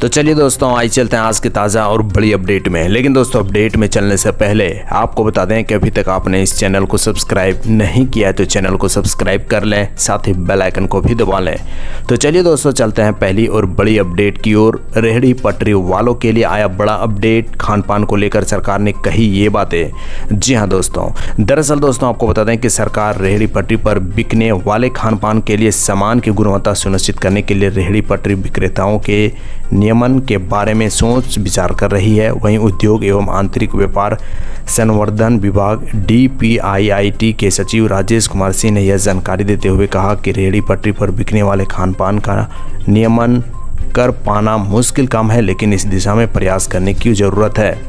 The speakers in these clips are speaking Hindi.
तो चलिए दोस्तों, आज चलते हैं आज के ताज़ा और बड़ी अपडेट में। लेकिन दोस्तों, अपडेट में चलने से पहले आपको बता दें कि अभी तक आपने इस चैनल को सब्सक्राइब नहीं किया है तो चैनल को सब्सक्राइब कर लें, साथ ही बेल आइकन को भी दबा लें। तो चलिए दोस्तों, चलते हैं पहली और बड़ी अपडेट की ओर। रेहड़ी पटरी वालों के लिए आया बड़ा अपडेट। खान पान को लेकर सरकार ने कही ये बातें। जी हाँ दोस्तों, दरअसल दोस्तों आपको बता दें कि सरकार रेहड़ी पटरी पर बिकने वाले खान पान के लिए सामान की गुणवत्ता सुनिश्चित करने के लिए रेहड़ी पटरी विक्रेताओं के नियमन के बारे में सोच विचार कर रही है। वहीं उद्योग एवं आंतरिक व्यापार संवर्धन विभाग DPIIT के सचिव राजेश कुमार सिंह ने यह जानकारी देते हुए कहा कि रेहड़ी पटरी पर बिकने वाले खान पान का नियमन कर पाना मुश्किल काम है, लेकिन इस दिशा में प्रयास करने की ज़रूरत है।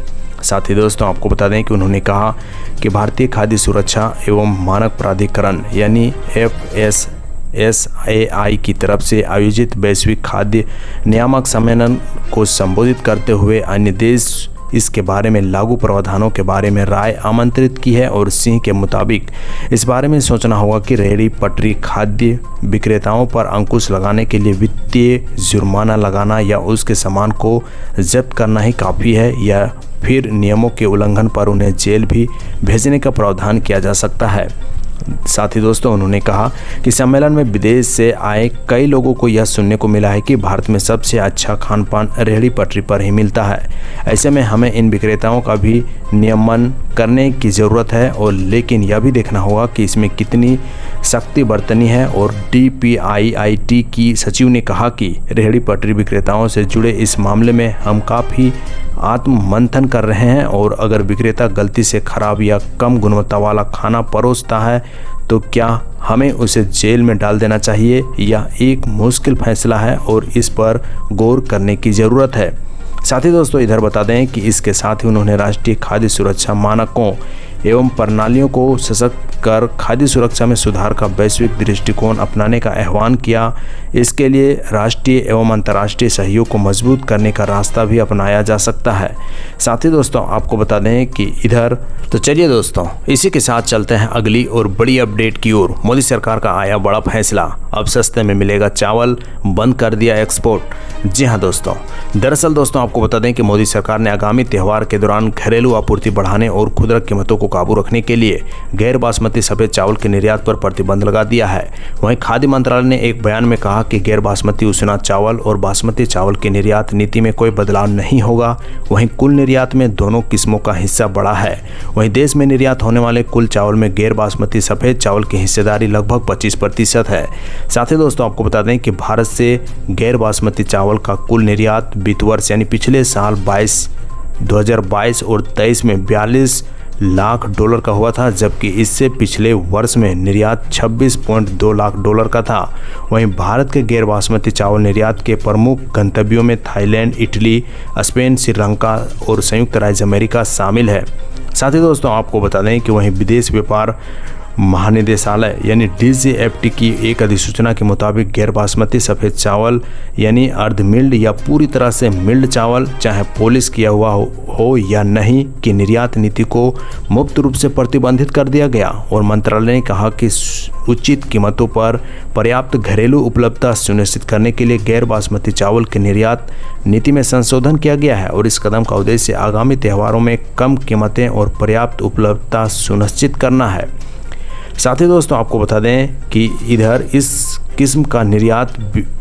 साथ ही दोस्तों आपको बता दें कि उन्होंने कहा कि भारतीय खाद्य सुरक्षा एवं मानक प्राधिकरण यानी FSSAI की तरफ से आयोजित वैश्विक खाद्य नियामक सम्मेलन को संबोधित करते हुए अन्य देश इसके बारे में लागू प्रावधानों के बारे में राय आमंत्रित की है और सिंह के मुताबिक इस बारे में सोचना होगा कि रेहड़ी पटरी खाद्य विक्रेताओं पर अंकुश लगाने के लिए वित्तीय जुर्माना लगाना या उसके सामान को जब्त करना ही काफ़ी है, या फिर नियमों के उल्लंघन पर उन्हें जेल भी भेजने का प्रावधान किया जा सकता है। साथ ही दोस्तों उन्होंने कहा कि सम्मेलन में विदेश से आए कई लोगों को यह सुनने को मिला है कि भारत में सबसे अच्छा खान पान रेहड़ी पटरी पर ही मिलता है। ऐसे में हमें इन विक्रेताओं का भी नियमन करने की ज़रूरत है, और लेकिन यह भी देखना होगा कि इसमें कितनी सख्ती बरतनी है। और DPIIT की सचिव ने कहा कि रेहड़ी पटरी विक्रेताओं से जुड़े इस मामले में हम काफ़ी आत्म मंथन कर रहे हैं, और अगर विक्रेता गलती से खराब या कम गुणवत्ता वाला खाना परोसता है तो क्या हमें उसे जेल में डाल देना चाहिए? यह एक मुश्किल फैसला है और इस पर गौर करने की ज़रूरत है। साथ ही दोस्तों इधर बता दें कि इसके साथ ही उन्होंने राष्ट्रीय खाद्य सुरक्षा मानकों एवं प्रणालियों को सशक्त कर खाद्य सुरक्षा में सुधार का वैश्विक दृष्टिकोण अपनाने का आह्वान किया। इसके लिए राष्ट्रीय एवं अंतर्राष्ट्रीय सहयोग को मजबूत करने का रास्ता भी अपनाया जा सकता है। साथ ही दोस्तों आपको बता दें कि इधर तो चलिए दोस्तों, इसी के साथ चलते हैं अगली और बड़ी अपडेट की ओर। मोदी सरकार का आया बड़ा फैसला, अब सस्ते में मिलेगा चावल, बंद कर दिया एक्सपोर्ट। जी हाँ दोस्तों, दरअसल दोस्तों आपको बता दें कि मोदी सरकार ने आगामी त्यौहार के दौरान घरेलू आपूर्ति बढ़ाने और खुदरा कीमतों को काबू रखने के लिए गैर बासमती सफेद चावल के निर्यात पर प्रतिबंध लगा दिया है। वहीं खाद्य मंत्रालय ने एक बयान में कहा कि गैर बासमती उसना चावल और बासमती चावल की निर्यात नीति में कोई बदलाव नहीं होगा। वहीं कुल निर्यात में दोनों किस्मों का हिस्सा बड़ा है। वहीं देश में निर्यात होने वाले कुल चावल में गैर बासमती सफेद चावल की हिस्सेदारी लगभग 25% है। साथ ही दोस्तों आपको बता दें कि भारत से गैर बासमती चावल का कुल निर्यात वित्त वर्ष यानी पिछले साल 2022 और 23 में 42 लाख डॉलर का हुआ था, जबकि इससे पिछले वर्ष में निर्यात 26.2 लाख डॉलर का था। वहीं भारत के गैर बासमती चावल निर्यात के प्रमुख गंतव्यों में थाईलैंड, इटली, स्पेन, श्रीलंका और संयुक्त राज्य अमेरिका शामिल है। साथ ही दोस्तों आपको बता दें कि वहीं विदेश व्यापार महानिदेशालय यानी DGFT की एक अधिसूचना के मुताबिक गैर बासमती सफ़ेद चावल यानी अर्ध मिल्ड या पूरी तरह से मिल्ड चावल, चाहे पॉलिश किया हुआ हो या नहीं, की निर्यात नीति को मुक्त रूप से प्रतिबंधित कर दिया गया। और मंत्रालय ने कहा कि उचित कीमतों पर पर्याप्त घरेलू उपलब्धता सुनिश्चित करने के लिए गैर बासमती चावल की निर्यात नीति में संशोधन किया गया है, और इस कदम का उद्देश्य आगामी त्योहारों में कम कीमतें और पर्याप्त उपलब्धता सुनिश्चित करना है। साथ ही दोस्तों आपको बता दें कि इधर इस किस्म का निर्यात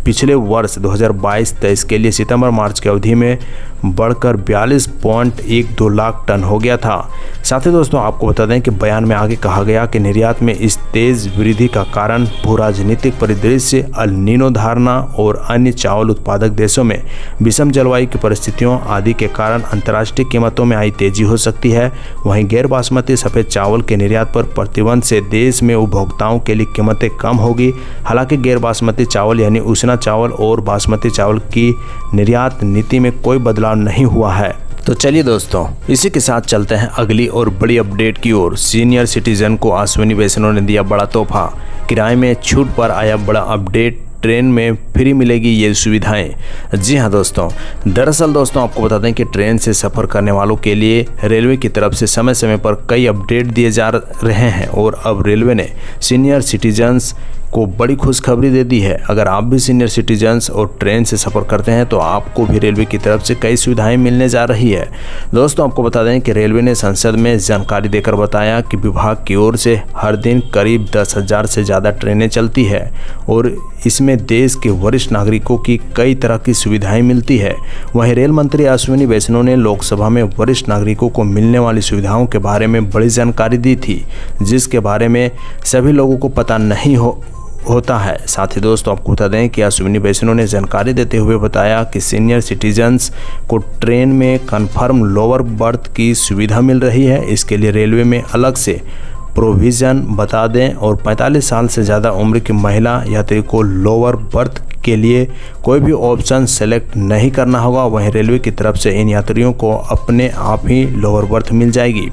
पिछले वर्ष 2022-23 के लिए सितंबर मार्च की अवधि में बढ़कर 42.12 लाख टन हो गया था। साथ ही दोस्तों आपको बता दें कि बयान में आगे कहा गया कि निर्यात में इस तेज वृद्धि का कारण भू राजनीतिक परिदृश्य, अल नीनो धारणा और अन्य चावल उत्पादक देशों में विषम जलवायु की परिस्थितियों आदि के कारण अंतर्राष्ट्रीय कीमतों में आई तेजी हो सकती है। वहीं गैर बासमती सफ़ेद चावल के निर्यात पर प्रतिबंध से देश में उपभोक्ताओं के लिए कीमतें कम होगी। हालांकि गैर बासमती चावल यानी उसना चावल और बासमती चावल की निर्यात नीति में कोई बदलाव नहीं हुआ है। तो चलिए दोस्तों, इसी के साथ चलते हैं अगली और बड़ी अपडेट की ओर। सीनियर सिटीजन को अश्विनी वैष्णव ने दिया बड़ा तोहफा, किराए में छूट पर आया बड़ा अपडेट, ट्रेन में फ्री मिलेगी ये सुविधाएं। जी हाँ दोस्तों, दरअसल दोस्तों आपको बता दें कि ट्रेन से सफ़र करने वालों के लिए रेलवे की तरफ से समय समय पर कई अपडेट दिए जा रहे हैं, और अब रेलवे ने सीनियर सिटीजन्स को बड़ी खुशखबरी दे दी है। अगर आप भी सीनियर सिटीजन्स और ट्रेन से सफ़र करते हैं तो आपको भी रेलवे की तरफ से कई सुविधाएं मिलने जा रही है। दोस्तों, आपको बता दें कि रेलवे ने संसद में जानकारी देकर बताया कि विभाग की ओर से हर दिन करीब 10,000 से ज़्यादा ट्रेनें चलती है और इसमें देश के वरिष्ठ नागरिकों की कई तरह की सुविधाएं मिलती है। वहीं रेल मंत्री अश्विनी वैष्णव ने लोकसभा में वरिष्ठ नागरिकों को मिलने वाली सुविधाओं के बारे में बड़ी जानकारी दी थी, जिसके बारे में सभी लोगों को पता नहीं होता है। साथ ही दोस्तों, आपको बता दें कि अश्विनी वैष्णव ने जानकारी देते हुए बताया कि सीनियर सिटीजन्स को ट्रेन में कन्फर्म लोअर बर्थ की सुविधा मिल रही है। इसके लिए रेलवे में अलग से प्रोविज़न बता दें और 45 साल से ज़्यादा उम्र की महिला यात्री को लोअर बर्थ के लिए कोई भी ऑप्शन सेलेक्ट नहीं करना होगा। वहीं रेलवे की तरफ से इन यात्रियों को अपने आप ही लोअर बर्थ मिल जाएगी।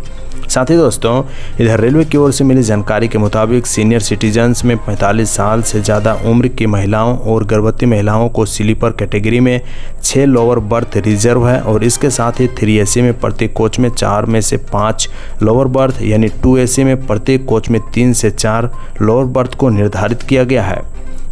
साथ ही दोस्तों, इधर रेलवे की ओर से मिली जानकारी के मुताबिक सीनियर सिटीजन्स में 45 साल से ज़्यादा उम्र की महिलाओं और गर्भवती महिलाओं को स्लीपर कैटेगरी में 6 लोअर बर्थ रिजर्व है और इसके साथ ही 3 AC में प्रत्येक कोच में 4 में से 5 लोअर बर्थ यानी 2 AC में प्रत्येक कोच में 3 से 4 लोअर बर्थ को निर्धारित किया गया है।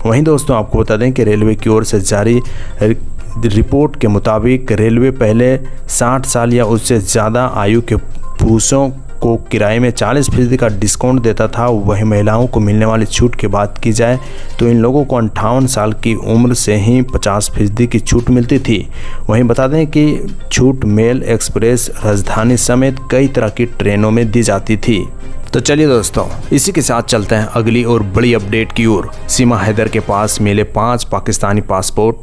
वहीं दोस्तों, आपको बता दें कि रेलवे की ओर से जारी रिपोर्ट के मुताबिक रेलवे पहले 60 साल या उससे ज़्यादा आयु के पुरुषों को किराए में 40% का डिस्काउंट देता था। वहीं महिलाओं को मिलने वाली छूट की बात की जाए तो इन लोगों को 58 साल की उम्र से ही 50% की छूट मिलती थी। वहीं बता दें कि छूट मेल, एक्सप्रेस, राजधानी समेत कई तरह की ट्रेनों में दी जाती थी। तो चलिए दोस्तों, इसी के साथ चलते हैं अगली और बड़ी अपडेट की ओर। सीमा हैदर के पास मिले 5 पाकिस्तानी पासपोर्ट,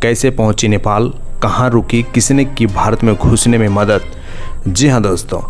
कैसे पहुंची नेपाल, कहां रुकी, किसने की भारत में घुसने में मदद। जी हां दोस्तों,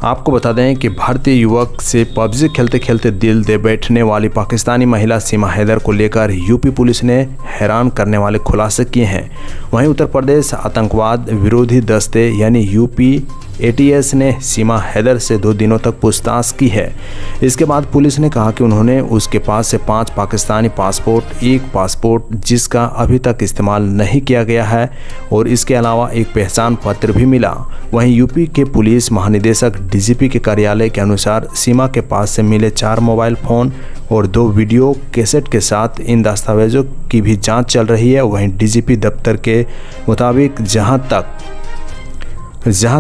आपको बता दें कि भारतीय युवक से पबजी खेलते खेलते दिल दे बैठने वाली पाकिस्तानी महिला सीमा हैदर को लेकर यूपी पुलिस ने हैरान करने वाले खुलासे किए हैं। वहीं उत्तर प्रदेश आतंकवाद विरोधी दस्ते यानी यूपी ATS ने सीमा हैदर से 2 दिनों तक पूछताछ की है। इसके बाद पुलिस ने कहा कि उन्होंने उसके पास से 5 पाकिस्तानी पासपोर्ट, 1 पासपोर्ट जिसका अभी तक इस्तेमाल नहीं किया गया है और इसके अलावा एक पहचान पत्र भी मिला। वहीं यूपी के पुलिस महानिदेशक DGP के कार्यालय के अनुसार सीमा के पास से मिले 4 मोबाइल फ़ोन और 2 वीडियो कैसेट के साथ इन दस्तावेजों की भी जाँच चल रही है। वहीं DGP दफ्तर के मुताबिक जहां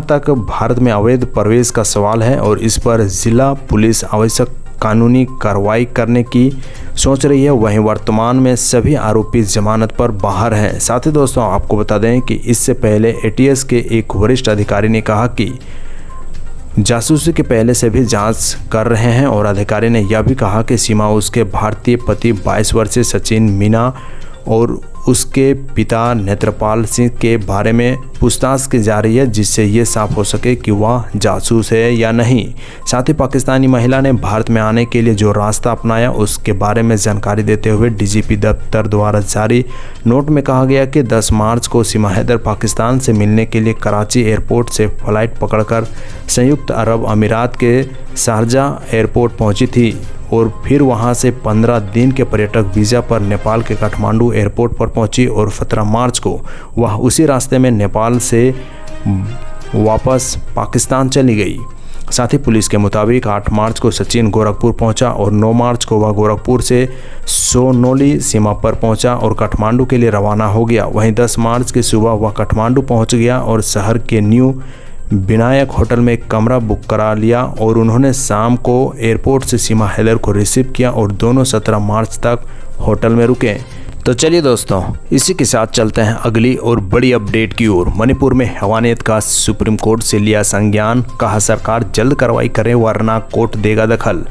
तक भारत में अवैध प्रवेश का सवाल है और इस पर जिला पुलिस आवश्यक कानूनी कार्रवाई करने की सोच रही है, वहीं वर्तमान में सभी आरोपी जमानत पर बाहर हैं। साथ ही दोस्तों, आपको बता दें कि इससे पहले ATS के एक वरिष्ठ अधिकारी ने कहा कि जासूसी के पहले से भी जांच कर रहे हैं और अधिकारी ने यह भी कहा कि सीमा उसके भारतीय पति 22 वर्षीय सचिन मीना और उसके पिता नेत्रपाल सिंह के बारे में पूछताछ की जा रही है, जिससे ये साफ हो सके कि वह जासूस है या नहीं। साथ ही पाकिस्तानी महिला ने भारत में आने के लिए जो रास्ता अपनाया उसके बारे में जानकारी देते हुए DGP दफ्तर द्वारा जारी नोट में कहा गया कि 10 मार्च को सीमा हैदर पाकिस्तान से मिलने के लिए कराची एयरपोर्ट से फ्लाइट पकड़कर संयुक्त अरब अमीरात के शारजाह एयरपोर्ट पहुंची थी और फिर वहां से 15 दिन के पर्यटक वीज़ा पर नेपाल के काठमांडू एयरपोर्ट पर पहुंची और 17 मार्च को वह उसी रास्ते में नेपाल से वापस पाकिस्तान चली गई। साथ ही पुलिस के मुताबिक 8 मार्च को सचिन गोरखपुर पहुंचा और 9 मार्च को वह गोरखपुर से सोनोली सीमा पर पहुंचा और काठमांडू के लिए रवाना हो गया। वहीं 10 मार्च की सुबह वह काठमांडू पहुंच गया और शहर के न्यू विनायक होटल में एक कमरा बुक करा लिया और उन्होंने शाम को एयरपोर्ट से सीमा हैदर को रिसीव किया और दोनों 17 मार्च तक होटल में रुके। तो चलिए दोस्तों, इसी के साथ चलते हैं अगली और बड़ी अपडेट की ओर। मणिपुर में हैवानियत का सुप्रीम कोर्ट से लिया संज्ञान, कहा सरकार जल्द कार्रवाई करे वरना कोर्ट देगा दखल।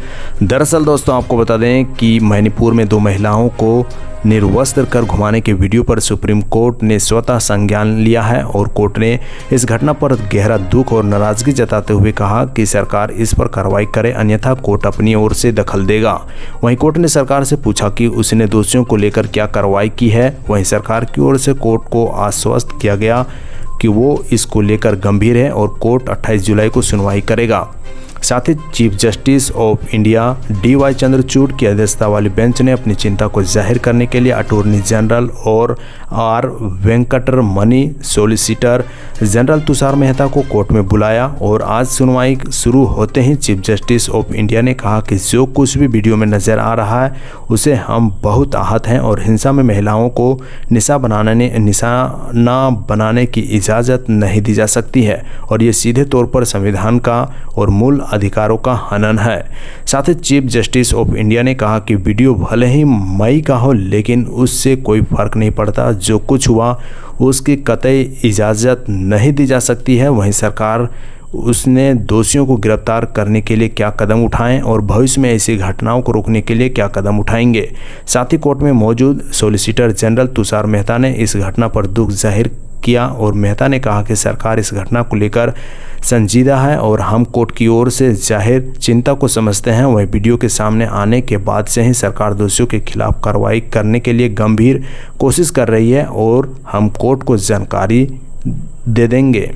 दरअसल दोस्तों, आपको बता दें कि मणिपुर में 2 महिलाओं को निर्वस्त्र कर घुमाने के वीडियो पर सुप्रीम कोर्ट ने स्वतः संज्ञान लिया है और कोर्ट ने इस घटना पर गहरा दुख और नाराजगी जताते हुए कहा कि सरकार इस पर कार्रवाई करे, अन्यथा कोर्ट अपनी ओर से दखल देगा। वहीं कोर्ट ने सरकार से पूछा कि उसने दोषियों को लेकर क्या कार्रवाई की है। वहीं सरकार की ओर से कोर्ट को आश्वस्त किया गया कि वो इसको लेकर गंभीर है और कोर्ट 28 जुलाई को सुनवाई करेगा। साथ ही chief justice of India DY Chandrachud की अध्यक्षता वाली बेंच ने अपनी चिंता को जाहिर करने के लिए अटॉर्नी जनरल और R Venkataramani, solicitor general Tushar Mehta को कोर्ट में बुलाया और आज सुनवाई शुरू होते ही चीफ जस्टिस ऑफ इंडिया ने कहा कि जो कुछ भी वीडियो में नजर आ रहा है उसे हम बहुत आहत हैं और हिंसा में महिलाओं को निशाना बनाने की इजाज़त नहीं दी जा सकती है और ये सीधे तौर पर संविधान का और मूल अधिकारों का हनन है। साथ ही चीफ जस्टिस ऑफ इंडिया ने कहा कि वीडियो भले ही मई का हो लेकिन उससे कोई फर्क नहीं पड़ता, जो कुछ हुआ उसकी कतई इजाज़त नहीं दी जा सकती है। वहीं सरकार उसने दोषियों को गिरफ्तार करने के लिए क्या कदम उठाएं और भविष्य में ऐसी घटनाओं को रोकने के लिए क्या कदम उठाएंगे। साथ ही कोर्ट में मौजूद सॉलिसिटर जनरल तुषार मेहता ने इस घटना पर दुख जाहिर किया और मेहता ने कहा कि सरकार इस घटना को लेकर संजीदा है और हम कोर्ट की ओर से जाहिर चिंता को समझते हैं। वहीं वीडियो के सामने आने के बाद से ही सरकार दोषियों के खिलाफ कार्रवाई करने के लिए गंभीर कोशिश कर रही है और हम कोर्ट को जानकारी दे देंगे।